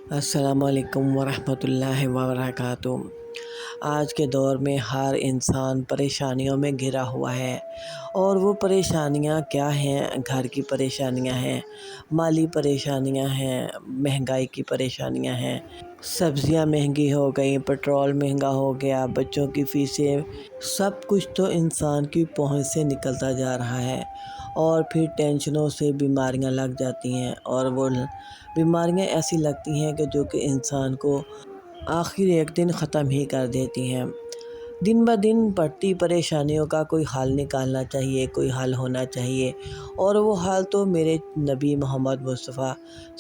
السلام علیکم ورحمۃ اللہ وبرکاتہ۔ آج کے دور میں ہر انسان پریشانیوں میں گھرا ہوا ہے، اور وہ پریشانیاں کیا ہیں؟ گھر کی پریشانیاں ہیں، مالی پریشانیاں ہیں، مہنگائی کی پریشانیاں ہیں، سبزیاں مہنگی ہو گئیں، پٹرول مہنگا ہو گیا، بچوں کی فیسیں، سب کچھ تو انسان کی پہنچ سے نکلتا جا رہا ہے۔ اور پھر ٹینشنوں سے بیماریاں لگ جاتی ہیں، اور وہ بیماریاں ایسی لگتی ہیں کہ جو کہ انسان کو آخر ایک دن ختم ہی کر دیتی ہیں۔ دن بہ دن بڑھتی پریشانیوں کا کوئی حل نکالنا چاہیے، کوئی حل ہونا چاہیے، اور وہ حل تو میرے نبی محمد مصطفیٰ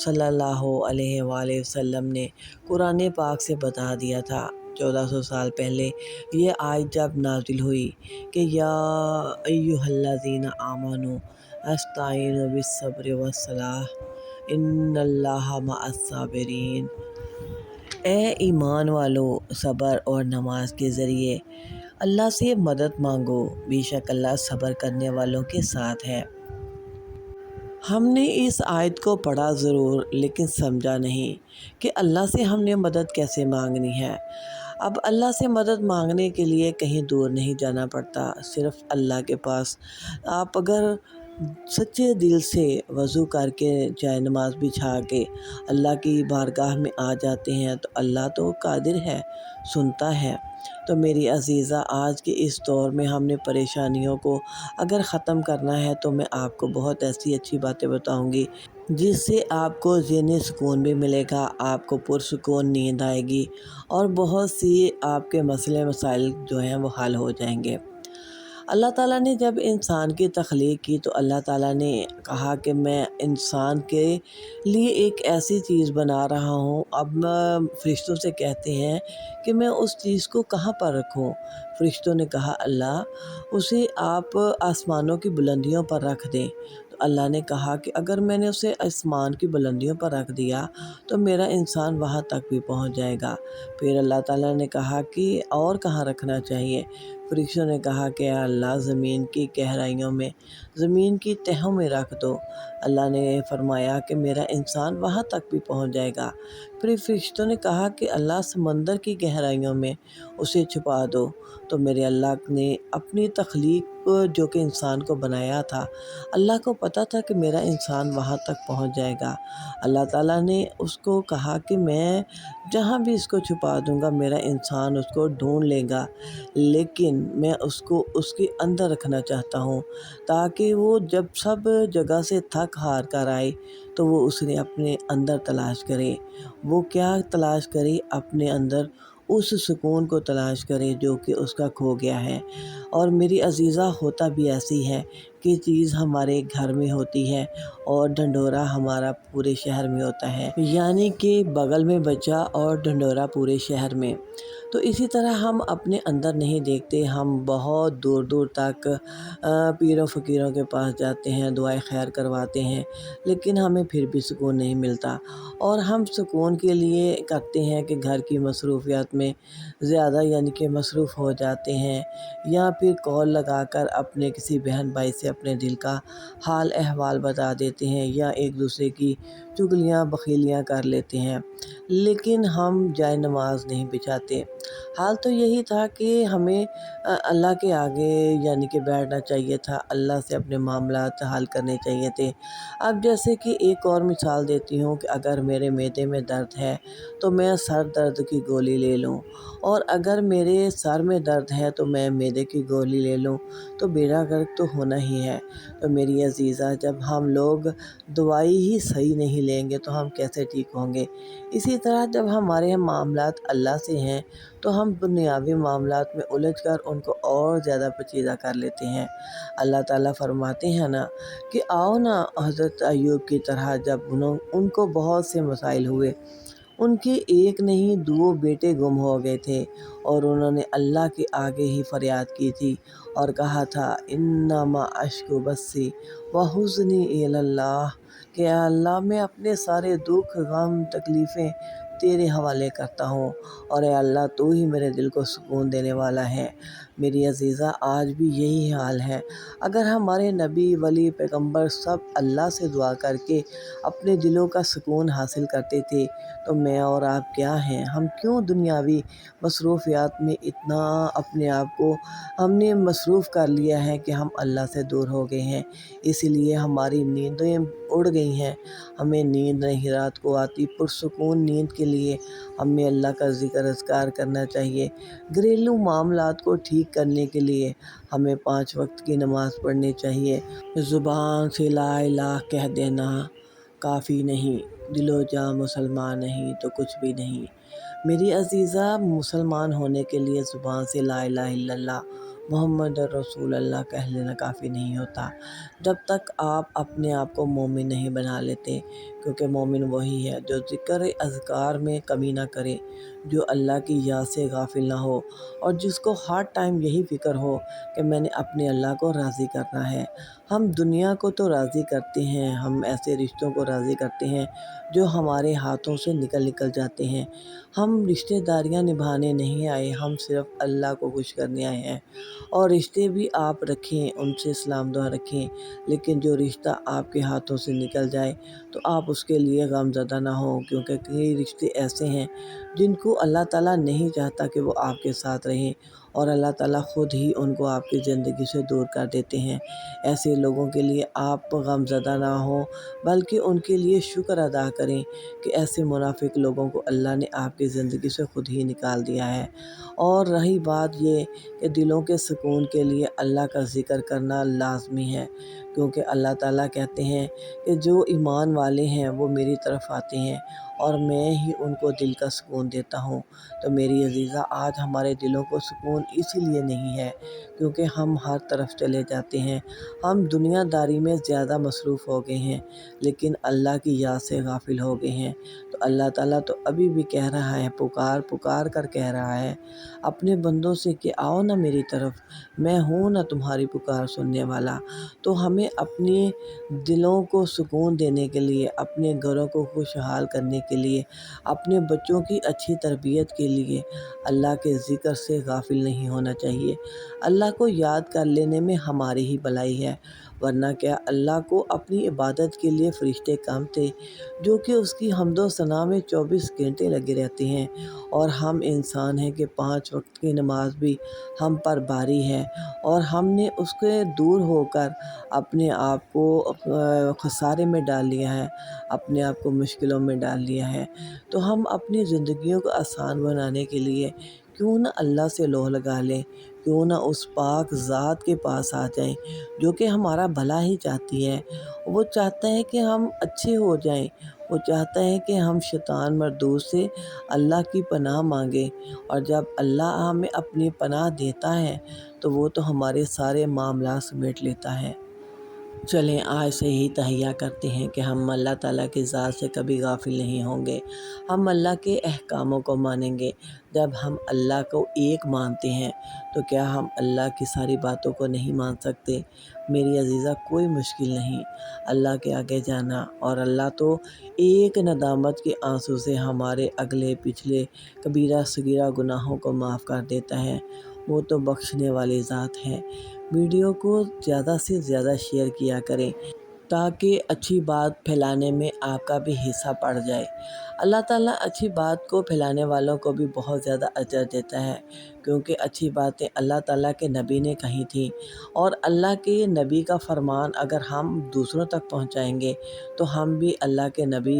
صلی اللہ علیہ وآلہ وسلم نے قرآن پاک سے بتا دیا تھا 1400 سال پہلے۔ یہ آیت جب نازل ہوئی کہ یا ایھا الذین آمنوا استعینوا بالصبر والصلاۃ ان اللہ مع الصابرین، اے ایمان والو، صبر اور نماز کے ذریعے اللہ سے مدد مانگو، بے شک اللہ صبر کرنے والوں کے ساتھ ہے۔ ہم نے اس آیت کو پڑھا ضرور، لیکن سمجھا نہیں کہ اللہ سے ہم نے مدد کیسے مانگنی ہے۔ اب اللہ سے مدد مانگنے کے لیے کہیں دور نہیں جانا پڑتا، صرف اللہ کے پاس آپ اگر سچے دل سے وضو کر کے جائے نماز بچھا کے اللہ کی بارگاہ میں آ جاتے ہیں تو اللہ تو قادر ہے، سنتا ہے۔ تو میری عزیزہ، آج کے اس دور میں ہم نے پریشانیوں کو اگر ختم کرنا ہے تو میں آپ کو بہت ایسی اچھی باتیں بتاؤں گی جس سے آپ کو ذہنی سکون بھی ملے گا، آپ کو پرسکون نیند آئے گی، اور بہت سی آپ کے مسئلے مسائل جو ہیں وہ حل ہو جائیں گے۔ اللہ تعالیٰ نے جب انسان کی تخلیق کی تو اللہ تعالیٰ نے کہا کہ میں انسان کے لیے ایک ایسی چیز بنا رہا ہوں۔ اب فرشتوں سے کہتے ہیں کہ میں اس چیز کو کہاں پر رکھوں؟ فرشتوں نے کہا اللہ اسے آپ آسمانوں کی بلندیوں پر رکھ دیں۔ تو اللہ نے کہا کہ اگر میں نے اسے آسمان کی بلندیوں پر رکھ دیا تو میرا انسان وہاں تک بھی پہنچ جائے گا۔ پھر اللہ تعالیٰ نے کہا کہ اور کہاں رکھنا چاہیے؟ فرشتوں نے کہا کہ اللہ زمین کی گہرائیوں میں، زمین کی تہوں میں رکھ دو۔ اللہ نے فرمایا کہ میرا انسان وہاں تک بھی پہنچ جائے گا۔ پھر فرشتوں نے کہا کہ اللہ سمندر کی گہرائیوں میں اسے چھپا دو۔ تو میرے اللہ نے اپنی تخلیق جو کہ انسان کو بنایا تھا، اللہ کو پتہ تھا کہ میرا انسان وہاں تک پہنچ جائے گا۔ اللہ تعالیٰ نے اس کو کہا کہ میں جہاں بھی اس کو چھپا دوں گا میرا انسان اس کو ڈھونڈ لے گا، لیکن میں اس کو اس کے اندر رکھنا چاہتا ہوں تاکہ وہ جب سب جگہ سے تھک ہار کر آئے تو وہ اس نے اپنے اندر تلاش کرے۔ وہ کیا تلاش کرے؟ اپنے اندر اس سکون کو تلاش کرے جو کہ اس کا کھو گیا ہے۔ اور میری عزیزہ، ہوتا بھی ایسی ہے کہ چیز ہمارے گھر میں ہوتی ہے اور ڈھنڈورا ہمارا پورے شہر میں ہوتا ہے، یعنی کہ بغل میں بچہ اور ڈھنڈورا پورے شہر میں۔ تو اسی طرح ہم اپنے اندر نہیں دیکھتے، ہم بہت دور دور تک پیروں فقیروں کے پاس جاتے ہیں، دعائیں خیر کرواتے ہیں، لیکن ہمیں پھر بھی سکون نہیں ملتا۔ اور ہم سکون کے لیے کرتے ہیں کہ گھر کی مصروفیات میں زیادہ یعنی کہ مصروف ہو جاتے ہیں، یا پھر کال لگا کر اپنے کسی بہن بھائی سے اپنے دل کا حال احوال بتا دیتے ہیں، یا ایک دوسرے کی چگلیاں بخیلیاں کر لیتے ہیں، لیکن ہم جائے نماز نہیں بچھاتے۔ حال تو یہی تھا کہ ہمیں اللہ کے آگے یعنی کہ بیٹھنا چاہیے تھا، اللہ سے اپنے معاملات حل کرنے چاہیے تھے۔ اب جیسے کہ ایک اور مثال دیتی ہوں کہ اگر میرے معدے میں درد ہے تو میں سر درد کی گولی لے لوں، اور اگر میرے سر میں درد ہے تو میں معدے کی گولی لے لوں، تو بیڑا غرق تو ہونا ہی ہے۔ تو میری عزیزہ، جب ہم لوگ دوائی ہی صحیح نہیں لیں گے تو ہم کیسے ٹھیک ہوں گے؟ اسی طرح جب ہمارے معاملات اللہ سے ہیں تو ہم دنیاوی معاملات میں الجھ کر ان کو اور زیادہ پیچیدہ کر لیتے ہیں۔ اللہ تعالیٰ فرماتے ہیں نا کہ آؤ نا حضرت ایوب کی طرح، جب ان کو بہت سے مسائل ہوئے، ان کے ایک نہیں دو بیٹے گم ہو گئے تھے، اور انہوں نے اللہ کے آگے ہی فریاد کی تھی اور کہا تھا انما اشکو بثی وحزنی الی اللہ، کہ اللہ میں اپنے سارے دکھ غم تکلیفیں تیرے حوالے کرتا ہوں، اور اے اللہ تو ہی میرے دل کو سکون دینے والا ہے۔ میری عزیزہ آج بھی یہی حال ہے۔ اگر ہمارے نبی، ولی، پیغمبر سب اللہ سے دعا کر کے اپنے دلوں کا سکون حاصل کرتے تھے تو میں اور آپ کیا ہیں؟ ہم کیوں دنیاوی مصروفیات میں اتنا اپنے آپ کو ہم نے مصروف کر لیا ہے کہ ہم اللہ سے دور ہو گئے ہیں۔ اسی لیے ہماری نیندیں اڑ گئی ہیں، ہمیں نیند نہیں رات کو آتی۔ پرسکون نیند کے لیے ہمیں اللہ کا ذکر اذکار کرنا چاہیے۔ گھریلو معاملات کو ٹھیک کرنے کے لیے ہمیں 5 وقت کی نماز پڑھنی چاہیے۔ زبان سے لا الہ کہہ دینا کافی نہیں، دل و جاں مسلمان نہیں تو کچھ بھی نہیں۔ میری عزیزہ، مسلمان ہونے کے لیے زبان سے لا الہ الا اللہ محمد رسول اللہ کہہ لینا کافی نہیں ہوتا، جب تک آپ اپنے آپ کو مومن نہیں بنا لیتے، کیونکہ مومن وہی ہے جو ذکر اذکار میں کمی نہ کرے، جو اللہ کی یاد سے غافل نہ ہو، اور جس کو ہر ٹائم یہی فکر ہو کہ میں نے اپنے اللہ کو راضی کرنا ہے۔ ہم دنیا کو تو راضی کرتے ہیں، ہم ایسے رشتوں کو راضی کرتے ہیں جو ہمارے ہاتھوں سے نکل جاتے ہیں۔ ہم رشتہ داریاں نبھانے نہیں آئے، ہم صرف اللہ کو خوش کرنے آئے ہیں۔ اور رشتے بھی آپ رکھیں، ان سے سلام دعا رکھیں، لیکن جو رشتہ آپ کے ہاتھوں سے نکل جائے تو آپ اس کے لیے غم زدہ نہ ہوں، کیونکہ کئی رشتے ایسے ہیں جن کو اللہ تعالیٰ نہیں چاہتا کہ وہ آپ کے ساتھ رہیں، اور اللہ تعالیٰ خود ہی ان کو آپ کی زندگی سے دور کر دیتے ہیں۔ ایسے لوگوں کے لیے آپ غم زدہ نہ ہوں، بلکہ ان کے لیے شکر ادا کریں کہ ایسے منافق لوگوں کو اللہ نے آپ کی زندگی سے خود ہی نکال دیا ہے۔ اور رہی بات یہ کہ دلوں کے سکون کے لیے اللہ کا ذکر کرنا لازمی ہے، کیونکہ اللہ تعالیٰ کہتے ہیں کہ جو ایمان والے ہیں وہ میری طرف آتے ہیں اور میں ہی ان کو دل کا سکون دیتا ہوں۔ تو میری عزیزہ، آج ہمارے دلوں کو سکون اسی لیے نہیں ہے کیونکہ ہم ہر طرف چلے جاتے ہیں، ہم دنیا داری میں زیادہ مصروف ہو گئے ہیں، لیکن اللہ کی یاد سے غافل ہو گئے ہیں۔ تو اللہ تعالیٰ تو ابھی بھی کہہ رہا ہے، پکار پکار کر کہہ رہا ہے اپنے بندوں سے کہ آؤ نا میری طرف، میں ہوں نا تمہاری پکار سننے والا۔ تو ہمیں اپنے دلوں کو سکون دینے کے لیے، اپنے گھروں کو خوشحال کرنے کے لیے، اپنے بچوں کی اچھی تربیت کے لیے اللہ کے ذکر سے غافل نہیں ہونا چاہیے۔ اللہ کو یاد کر لینے میں ہماری ہی بھلائی ہے، ورنہ کیا اللہ کو اپنی عبادت کے لیے فرشتے کام تھے جو کہ اس کی حمد و ثنا میں 24 گھنٹے لگے رہتے ہیں، اور ہم انسان ہیں کہ 5 وقت کی نماز بھی ہم پر بھاری ہے، اور ہم نے اس کے دور ہو کر اپنے آپ کو خسارے میں ڈال لیا ہے، اپنے آپ کو مشکلوں میں ڈال لیا ہے۔ تو ہم اپنی زندگیوں کو آسان بنانے کے لیے کیوں نہ اللہ سے لو لگا لیں، کیوں نہ اس پاک ذات کے پاس آ جائیں جو کہ ہمارا بھلا ہی چاہتی ہے۔ وہ چاہتا ہے کہ ہم اچھے ہو جائیں، وہ چاہتا ہے کہ ہم شیطان مردود سے اللہ کی پناہ مانگیں، اور جب اللہ ہمیں اپنی پناہ دیتا ہے تو وہ تو ہمارے سارے معاملات سمیٹ لیتا ہے۔ چلیں آج سے ہی تہیہ کرتے ہیں کہ ہم اللہ تعالیٰ کی ذات سے کبھی غافل نہیں ہوں گے، ہم اللہ کے احکاموں کو مانیں گے۔ جب ہم اللہ کو ایک مانتے ہیں تو کیا ہم اللہ کی ساری باتوں کو نہیں مان سکتے؟ میری عزیزہ، کوئی مشکل نہیں اللہ کے آگے جانا، اور اللہ تو ایک ندامت کے آنسو سے ہمارے اگلے پچھلے کبیرہ صغیرہ گناہوں کو معاف کر دیتا ہے۔ وہ تو بخشنے والی ذات ہے۔ ویڈیو کو زیادہ سے زیادہ شیئر کیا کریں تاکہ اچھی بات پھیلانے میں آپ کا بھی حصہ پڑ جائے۔ اللہ تعالیٰ اچھی بات کو پھیلانے والوں کو بھی بہت زیادہ اجر دیتا ہے، کیونکہ اچھی باتیں اللہ تعالیٰ کے نبی نے کہی تھیں، اور اللہ کے نبی کا فرمان اگر ہم دوسروں تک پہنچائیں گے تو ہم بھی اللہ کے نبی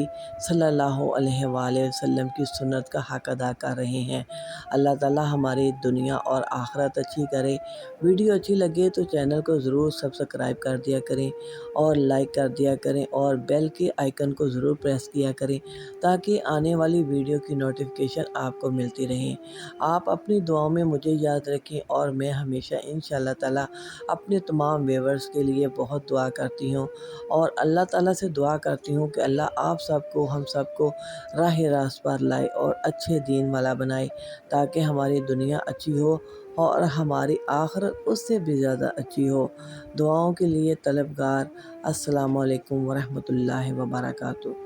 صلی اللہ علیہ وآلہ وسلم کی سنت کا حق ادا کر رہے ہیں۔ اللہ تعالیٰ ہماری دنیا اور آخرت اچھی کرے۔ ویڈیو اچھی لگے تو چینل کو ضرور سبسکرائب کر دیا کریں، اور لائک کر دیا کریں، اور بیل کے آئیکن کو ضرور پریس کیا کریں تاکہ آنے والی ویڈیو کی نوٹیفیکیشن آپ کو ملتی رہیں۔ آپ اپنی دعاؤں میں مجھے یاد رکھیں، اور میں ہمیشہ انشاءاللہ تعالیٰ اپنے تمام ویورز کے لیے بہت دعا کرتی ہوں، اور اللہ تعالیٰ سے دعا کرتی ہوں کہ اللہ آپ سب کو، ہم سب کو راہ راست پر لائے اور اچھے دین والا بنائے، تاکہ ہماری دنیا اچھی ہو اور ہماری آخرت اس سے بھی زیادہ اچھی ہو۔ دعاؤں کے لیے طلبگار۔ السلام علیکم ورحمۃ اللہ وبرکاتہ۔